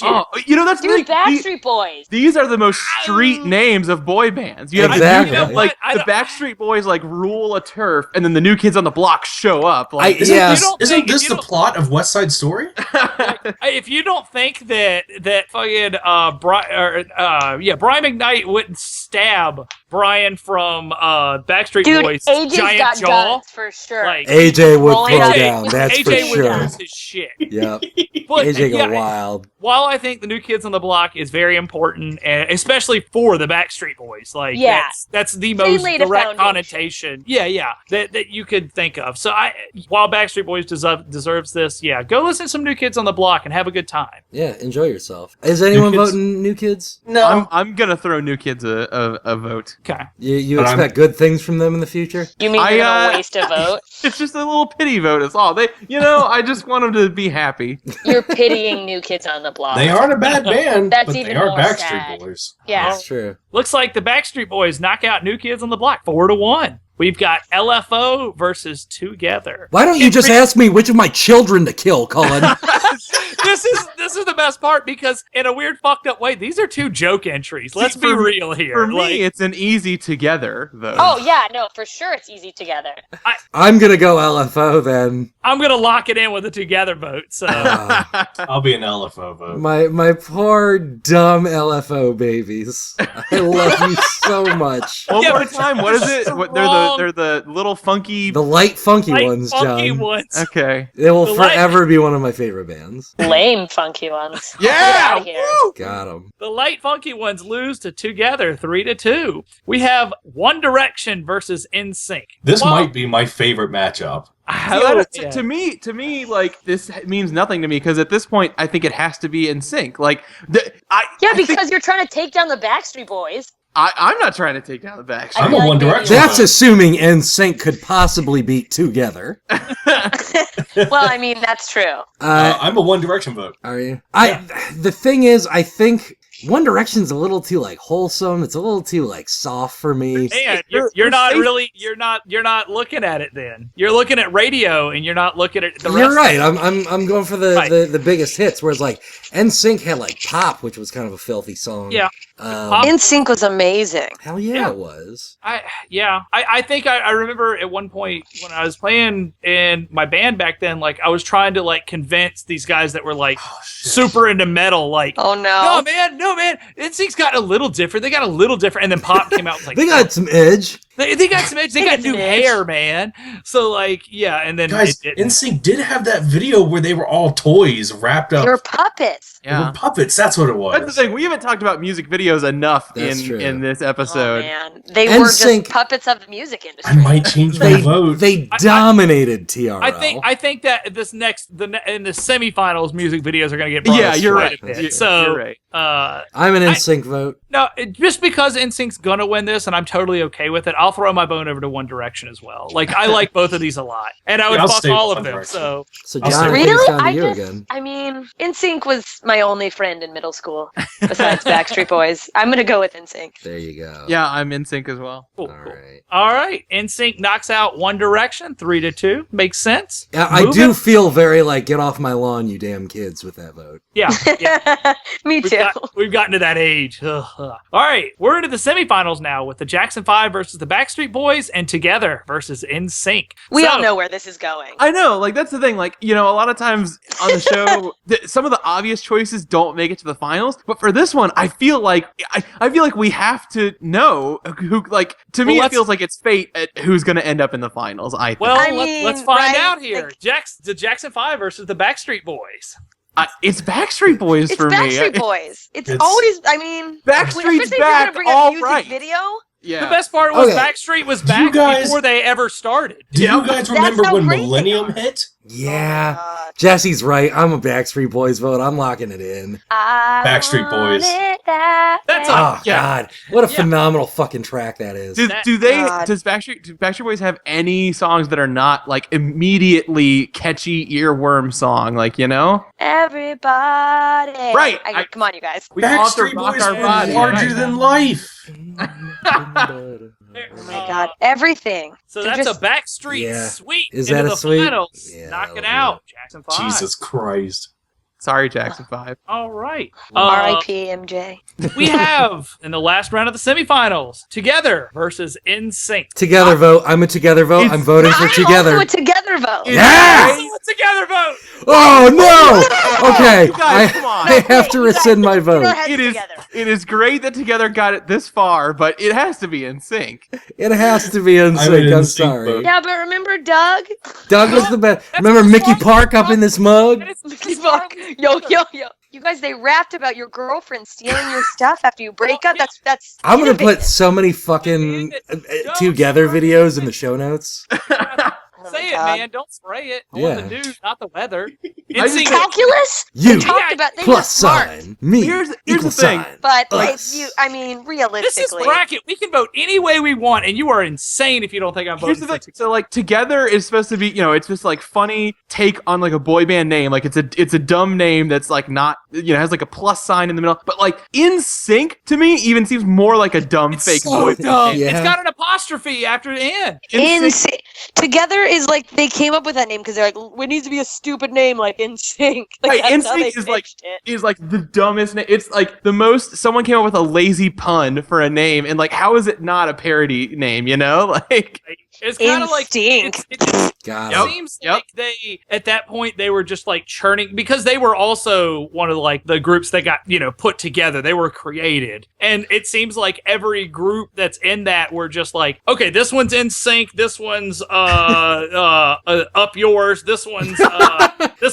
Oh, that's Dude, Backstreet Boys. These are the most street names of boy bands. You have Exactly. you know, like the Backstreet Boys like rule a turf, and then the New Kids on the Block show up. Like, Isn't If this you the don't- plot of West Side Story? If you don't think that fucking Brian McKnight wouldn't stab Brian from Backstreet Dude, Boys' AJ's giant got jaw, guns for sure. like AJ would Rolling throw up. down. That's AJ for would sure. lose his shit. Yep. But, AJ go yeah, wild. While I think the New Kids on the Block is very important, and especially for the Backstreet Boys, like Yeah. that's the They most laid a direct foundation. connotation, that you could think of. So while Backstreet Boys deserves this, go listen to some New Kids on the Block and have a good time. Yeah, enjoy yourself. Is anyone Kids? voting New Kids? No. I'm gonna throw New Kids a vote. Okay. You But expect good things from them in the future? You mean I, you're gonna waste a vote? It's just a little pity vote. It's all I just want them to be happy. You're pitying New Kids on the Block. They aren't a bad band, That's but even they are more Backstreet sad. Boys. Yeah. That's true. Looks like the Backstreet Boys knock out New Kids on the Block 4-1. We've got LFO versus Together. Why don't you just ask me which of my children to kill, Cullen? This is the best part because in a weird fucked up way, these are two joke entries. Let's be for- real here. For me, it's an easy Together vote. Oh yeah, no, for sure it's easy together. I'm gonna go LFO then. I'm gonna lock it in with a Together vote. So I'll be an LFO vote. My poor dumb LFO babies. I love you so much. One Yeah, more but time. What is it? wrong. They're the little funky. The light funky light, ones, funky John. ones. Okay. They will The light- forever be one of my favorite bands. Lame funky ones. Get Yeah. outta here. Woo! Got them. The light funky ones lose to Together 3-2. We have One Direction versus NSYNC. This Well, might be my favorite matchup. Yeah. To me, like this means nothing to me because at this point, I think it has to be in sync. Like, Yeah, because you're trying to take down the Backstreet Boys. I'm not trying to take down the back. I I'm feel a like One maybe Direction That's vote. assuming NSYNC could possibly beat Together. Well, I mean that's true. I'm a One Direction vote. Are you? The thing is, I think One Direction's a little too like wholesome. It's a little too like soft for me. Man, They're you're not safe. really you're not looking at it then. You're looking at radio and you're not looking at the rest. You're right. I'm going for Right. the biggest hits. Whereas like NSYNC had like Pop, which was kind of a filthy song. Yeah. Um, NSYNC was amazing. hell yeah, it was. I think I remember at one point when I was playing in my band back then, like I was trying to like convince these guys that were like super into metal, like Oh no no. man, NSYNC's got a little different. They got a little different, and then Pop came out and was like They got some edge. they got some edge. They got new some edge. hair, man. So like and then Guys, it didn't. NSYNC did have that video where they were all toys wrapped up. They were puppets. They were Yeah. puppets. That's what it was. That's the thing. We haven't talked about music videos enough That's true. in this Oh episode. man, they were NSYNC just puppets of the music I industry. might change my vote. They dominated TRL. I think that this in the semifinals, music videos are going to get brought Yeah, up you're quite right. a bit. So You're right. I'm an NSYNC vote. No, just because NSYNC's gonna win this, and I'm totally okay with it, I'll throw my bone over to One Direction as well. Like I like both of these a lot, and I would Yeah, I'll fuck stay with all of One them. Direction. So So I'll John, say- I think it's Really? down to I you just, again. I mean, NSYNC was my only friend in middle school besides Backstreet Boys. I'm gonna go with NSYNC. There you go. Yeah, I'm in sync as well. cool, All cool. right. All right, NSYNC knocks out One Direction 3-2. Makes sense. Yeah, I Moving- do feel very like get off my lawn, you damn kids, with that vote. Yeah, yeah. Me too. We've gotten to that age. Ugh. All right, we're into the semifinals now with the Jackson 5 versus the Backstreet Boys and Together versus NSYNC. We So- all know where this is going. I know, like that's the thing. Like a lot of times on the show, some of the obvious choices don't make it to the finals. But for this one, I feel like we have to know who. Like to me, Well, it feels like it's fate at who's going to end up in the finals. I think. Well, I let's mean, find right, out here. like- The Jackson 5 versus the Backstreet Boys. It's Backstreet Boys It's for Backstreet me. Boys. It's It's- always. I mean, Backstreet's especially if you're back, gonna bring a all music right. video. Yeah. The best part was Okay. Backstreet was Do you back guys- before they ever started. Do you guys remember how when great they Millennium are. hit? Yeah. Oh my God. Jesse's right. I'm a Backstreet Boys vote. I'm locking it in. I Backstreet want Boys. it that That's way. Oh, yeah. God. What a Yeah. phenomenal fucking track that is. Do That- God. does Backstreet Boys have any songs that are not like immediately catchy earworm song, like, you know? Everybody. Right. Come on, you guys. We all have to Backstreet rock Boys our were body. larger right? than life. Oh my God. Everything. So They're that's just- a Backstreet Yeah. sweep Is into that a the sweep? finals. Yeah, Knock it that'll out, Jackson 5. Jesus Christ. Sorry, Jackson 5. All right. R.I.P. MJ. We have in the last round of the semifinals, Together versus NSYNC. Together vote. I'm a Together vote. It's- I'm voting for I'm Together. also a Together vote. Yeah! Also a Together vote. Oh, no! Okay. You guys, come on. I have to Wait, you guys, rescind my let's get our vote. heads It is together. it is great that Together got it this far, but it has to be in sync. It has to be in I'm sync. an I'm NSYNC sorry. vote. Yeah, but remember Doug? Doug was the best. That's Remember the Mickey song- Park up in this mug? That is the Mickey song- Park. Yo. You guys, they rapped about your girlfriend stealing your stuff after you break up. yeah. That's I'm gonna innovative. put so many fucking Together videos in the show notes. Oh Say my it, God. man. Don't spray it. I Yeah. want the news, not the weather. I just- NSYNC Calculus? You They talked about they were plus smart. sign me Here's the equal thing. sign. But Us. This is realistically, bracket. We can vote any way we want, and you are insane if you don't think I'm Here's voting the for thing. So like Together is supposed to be, you know, it's just like funny take on like a boy band name. Like it's a dumb name that's like not, you know, has like a plus sign in the middle. But like In Sync to me even seems more like a dumb It's fake so boy dumb. band. Yeah. It's got an apostrophe after the N. NSYNC. Together is like they came up with that name because they're like, it needs to be a stupid name like NSYNC. Like, Right, that's how they NSYNC is like pitched it. is like the dumbest name. It's like the most someone came up with a lazy pun for a name, and like how is it not a parody name? You know, like It's kind of like Instinct. it just Got Yep. it. seems Yep. like they at that point they were just like churning because they were also one of like the groups that got put together. They were created, and it seems like every group that's in that were just like, okay, this one's in sync, this one's up yours, this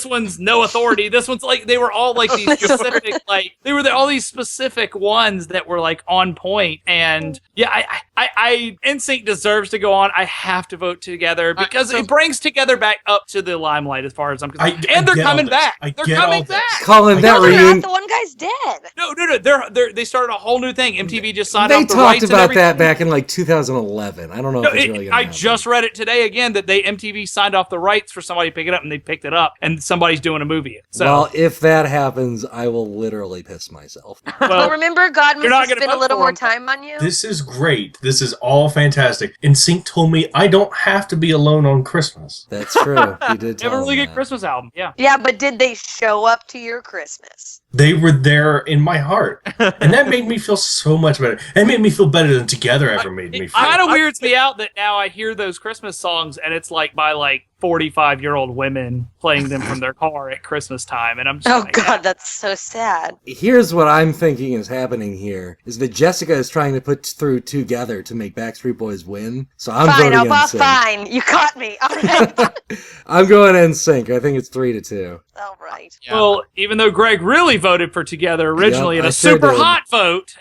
one's no authority, this one's like they were all like these specific like they were all these specific ones that were like on point. And yeah, I NSYNC deserves to go on. I have to vote Together because it brings Together back up to the limelight as far as I'm concerned. And they're get all coming this. back. I They're get all coming this. back. Colin, that No, They're reunion. not. The one guy's dead. No. They started a whole new thing. MTV just signed They off the talked rights and about everything. that back in like 2011. I don't know No, if it's really gonna I happen. just read it today again that they MTV signed off the rights for somebody to pick it up, and they picked it up, and somebody's doing a movie. So Well, if that happens, I will literally piss myself. But remember, God you're must not have gonna spent a vote little for more him. time on you. This is great. This is all fantastic. NSYNC told me I don't have to be alone on Christmas. That's true. You did they tell have a really him good that. Christmas album. Yeah. Yeah, but did they show up to your Christmas? They were there in my heart. And that made me feel so much better. It made me feel better than Together ever made me It feel. kind of weirds me out that now I hear those Christmas songs and it's like by like 45-year-old women playing them from their car at Christmas time, and I'm just Oh like, God, that's so sad. Here's what I'm thinking is happening here: is that Jessica is trying to put through Together to make Backstreet Boys win. So I'm Fine, voting NSYNC. fine. You caught me. All right. I'm going NSYNC. I think it's 3-2. All right. Well, even though Greg really voted for Together originally Yep, in I a sure super did. hot vote,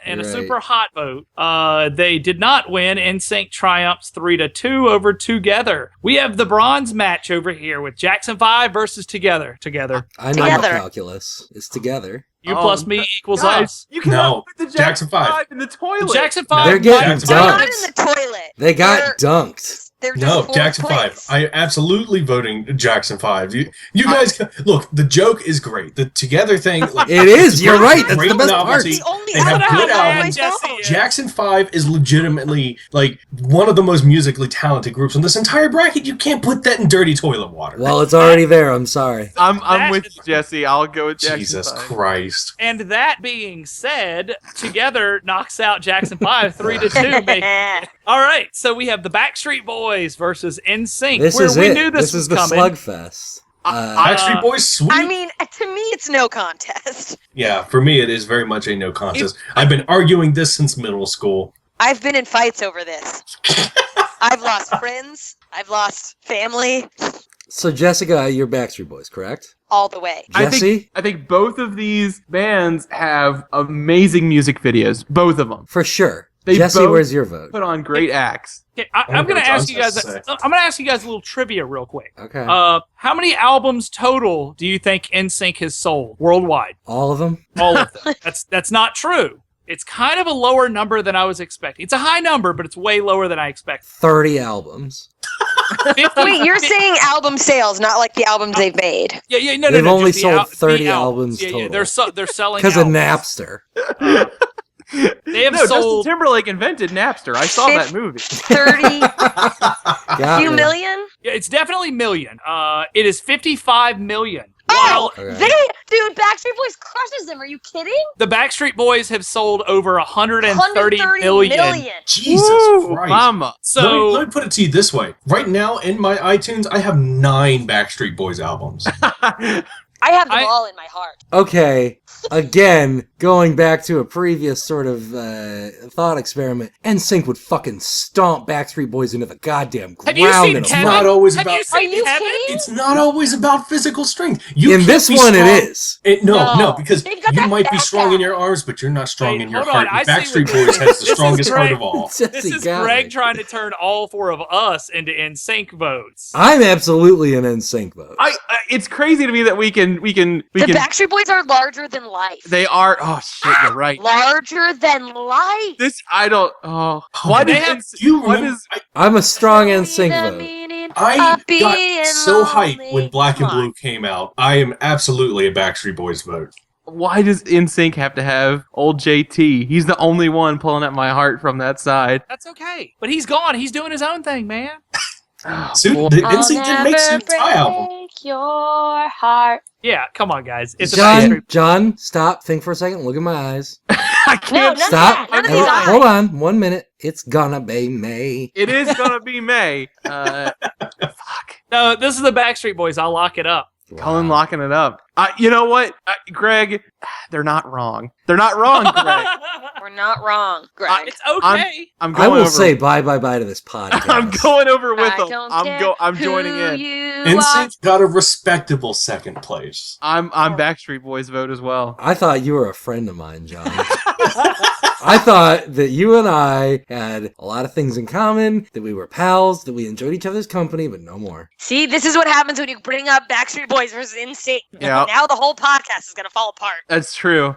they did not win. NSYNC triumphs 3-2 over Together. We have the bronze match over here with Jackson 5 versus Together. Together. I know my Together. calculus. It's Together. You Oh, plus me equals God, us. You cannot put the Jackson 5. in the toilet. Jackson 5. They're getting minus They're not dunked. in the toilet. They got dunked. They're just No, fourth Jackson 5. place. I absolutely voting Jackson 5. You guys, look, the joke is great. The Together thing. Like, It is. You're great- right. That's great the best part. novelty. It's the only They have album good I have on albums. my Jesse phone. is- Jackson 5 is legitimately like one of the most musically talented groups in this entire bracket. You can't put that in dirty toilet water. Well, it's already there. I'm sorry. I'm That with is- Jesse. I'll go with Jackson Jesus 5. Christ. And that being said, Together knocks out Jackson 5 3-2. All right, so we have the Backstreet Boys versus NSYNC. This where is we it. knew This was is the coming. slugfest. Backstreet Boys sweet. I mean, to me, it's no contest. Yeah, for me it is very much a no contest. I've been arguing this since middle school. I've been in fights over this. I've lost friends. I've lost family. So, Jessica, you're Backstreet Boys, correct? All the way. Jesse? I think both of these bands have amazing music videos. Both of them. For sure. They Jesse, both where's your vote? put on great acts. Okay, I'm going to ask you guys. Say. I'm going to ask you guys a little trivia real quick. Okay. How many albums total do you think NSYNC has sold worldwide? All of them? All of them. That's not true. It's kind of a lower number than I was expecting. It's a high number, but it's way lower than I expected. 30 albums. 50, Wait, you're saying album sales, not like the albums they've made. Yeah, no, They've only just sold the 30 the albums Yeah, total. they're selling Because of albums. Napster. They have No, sold. Justin Timberlake invented Napster. I saw that movie. 30 Got few me. million? Yeah, it's definitely million. It is 55 million. Oh, Okay. dude, Backstreet Boys crushes them. Are you kidding? The Backstreet Boys have sold over 130 130 million. Jesus Woo, Christ. mama. So let me put it to you this way. Right now in my iTunes, I have 9 Backstreet Boys albums. I have them I- all in my heart. Okay, again, going back to a previous sort of thought experiment, NSYNC would fucking stomp Backstreet Boys into the goddamn Have you ground seen in a Kevin? fight. not always Have about- you seen Are you Kevin? kidding? It's not always about physical strength. In can't this be one, strong. it is. No, because They've got you that might be back strong in out. your arms, but you're not strong Wait, in your hold on, heart. I And see what Backstreet Boys this has the is strongest heart great. of all. This Jesse is got Greg me. trying to turn all 4 of us into NSYNC votes. I'm absolutely an NSYNC vote. It's crazy to me that we can. The Backstreet Boys are larger than life. They are. Oh shit, you're right. Larger than life. This I don't. Oh, why They did have- You what remember, is? I'm a strong The NSYNC vote. meaning I of being got so hyped when lonely. Black and Come on. Blue came out. I am absolutely a Backstreet Boys vote. Why does NSYNC have to have old JT? He's the only one pulling at my heart from that side. That's okay. But he's gone. He's doing his own thing, man. Suit, the I'll NSYNC did make never Suit Tie album. break your heart. Yeah, come on, guys. It's a Backstreet. John, stop. Think for a second. Look in my eyes. I No, can't. none Stop. of that. None of Hold, these eyes. hold on. 1 minute. It's gonna be May. It is gonna be May. Fuck. No, this is the Backstreet Boys. I'll lock it up. Cullen locking it up. You know what, Greg? They're not wrong. They're not wrong, Greg. We're not wrong, Greg. It's okay. I'm going I will over. say bye to this podcast. I'm going over with I them. don't I'm care I'm joining who in. you are. NSYNC got a respectable second place. I'm Backstreet Boys vote as well. I thought you were a friend of mine, John. I thought that you and I had a lot of things in common, that we were pals, that we enjoyed each other's company, but no more. See, this is what happens when you bring up Backstreet Boys versus NSYNC. Yeah. Now the whole podcast is gonna fall apart. That's true.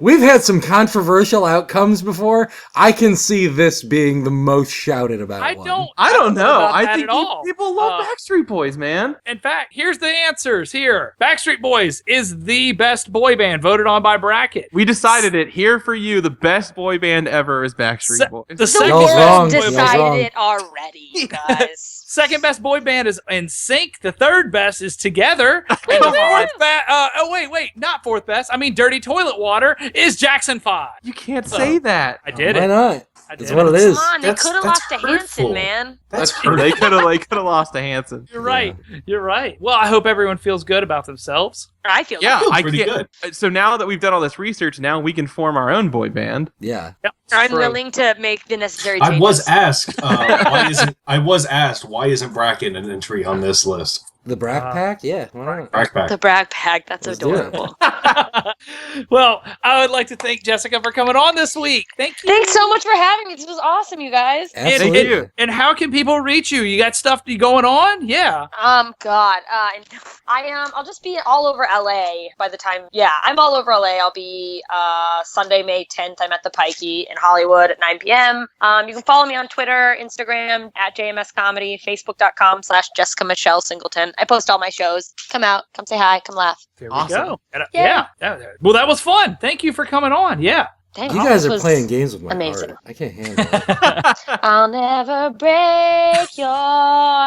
We've had some controversial outcomes before. I can see this being the most shouted about I one. don't. I don't know. about I that think at all. people love Backstreet Boys, man. In fact, here's the answers. Here, Backstreet Boys is the best boy band voted on by Bracket. We decided it here for you. The best boy band ever is Backstreet Boys. The The second Y'all's world wrong. best boy Y'all's decided wrong. it already, you guys. Second best boy band is NSYNC. The third best is Together. And the fourth best, wait, not fourth best. I mean, Dirty Toilet Water is Jackson 5. You can't say that. I did Why it. not? I That's did what it. it is. Come on, they That's- could have that's lost to hurtful. Hanson, man. That's They could have lost to Hanson. You're right. You're right. Well, I hope everyone feels good about themselves. I feel Yeah, like feel I pretty can't. So now that we've done all this research, now we can form our own boy band. Yeah. Yep. I'm True. willing to make the necessary I changes. was asked why isn't Bracken an entry on this list? The Brack Pack? Yeah. Why not? Brack the brag pack. That's Let's do it. adorable. Well, I would like to thank Jessica for coming on this week. Thank you. Thanks so much for having me. This was awesome, you guys. Absolutely. And how can people reach you? You got stuff going on? Yeah. God, and I'll just be all over LA by the time. Yeah, I'm all over LA. I'll be Sunday, May 10th. I'm at the Pikey in Hollywood at 9 p.m. You can follow me on Twitter, Instagram at JMS Comedy, Facebook.com/Jessica Michael Singleton. I post all my shows. Come out, come say hi, come laugh. There we Awesome. go. And, Yeah. Well, that was fun. Thank you for coming on. Yeah. Dang, You wow, guys this are was playing games with my amazing. heart. I can't handle it. I'll never break your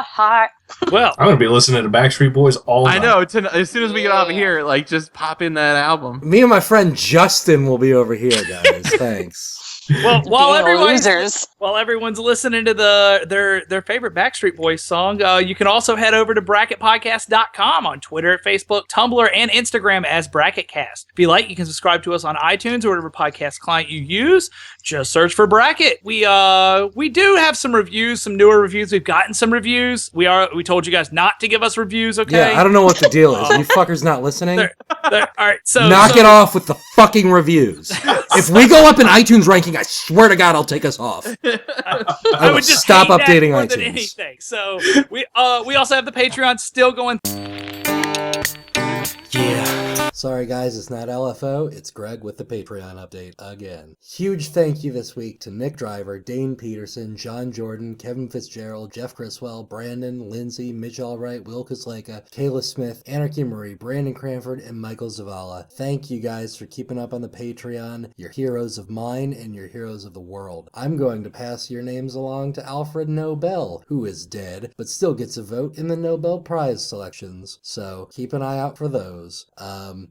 heart. Well, I'm gonna be listening to Backstreet Boys all I night. know. As soon as we get off of Yeah. here, like just pop in that album. Me and my friend Justin will be over here, guys. Thanks. well, Being losers. while everyone's listening to their favorite Backstreet Boys song, you can also head over to bracketpodcast.com on Twitter, Facebook, Tumblr, and Instagram as BracketCast. If you like, you can subscribe to us on iTunes or whatever podcast client you use. Just search for Bracket. We do have some reviews, some newer reviews. We've gotten some reviews. We told you guys not to give us reviews, okay? Yeah, I don't know what the deal is. Are you fuckers not listening? They're- All right, so Knock it off with the fucking reviews. If we go up in iTunes ranking, I swear to God, I'll take us off. I would just stop hate that updating more iTunes. than anything. So we also have the Patreon still going. Yeah. Sorry guys, it's not LFO, it's Greg with the Patreon update again. Huge thank you this week to Nick Driver, Dane Peterson, John Jordan, Kevin Fitzgerald, Jeff Criswell, Brandon, Lindsay, Mitch Allwright, Will Kosleka, Kayla Smith, Anarchy Marie, Brandon Cranford, and Michael Zavala. Thank you guys for keeping up on the Patreon. You're heroes of mine and you're heroes of the world. I'm going to pass your names along to Alfred Nobel, who is dead, but still gets a vote in the Nobel Prize selections. So keep an eye out for those.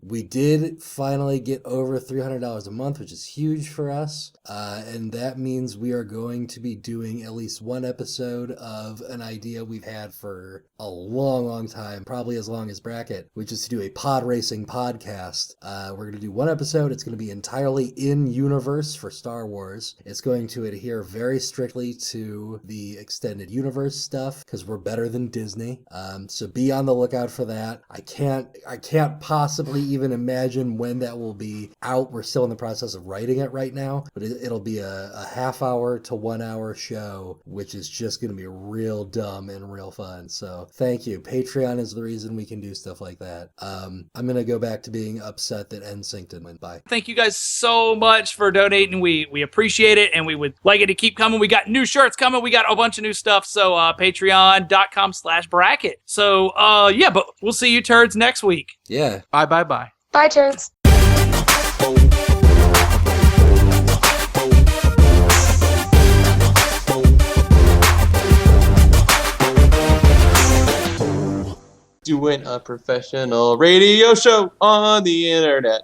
We did finally get over $300 a month, which is huge for us. And that means we are going to be doing at least one episode of an idea we've had for a long, long time, probably as long as Bracket, which is to do a pod racing podcast. We're going to do one episode. It's going to be entirely in universe for Star Wars. It's going to adhere very strictly to the extended universe stuff because we're better than Disney. So be on the lookout for that. I can't possibly even imagine when that will be out. We're still in the process of writing it right now, but it'll be a half hour to 1 hour show, which is just going to be real dumb and real fun. So thank you. Patreon is the reason we can do stuff like that. I'm going to go back to being upset that NSYNC didn't win. Bye. Thank you guys so much for donating. We appreciate it, and we would like it to keep coming. We got new shirts coming. We got a bunch of new stuff. So patreon.com/bracket. So yeah, but we'll see you turds next week. Yeah. Bye. Bye, turns. Doing a professional radio show on the internet.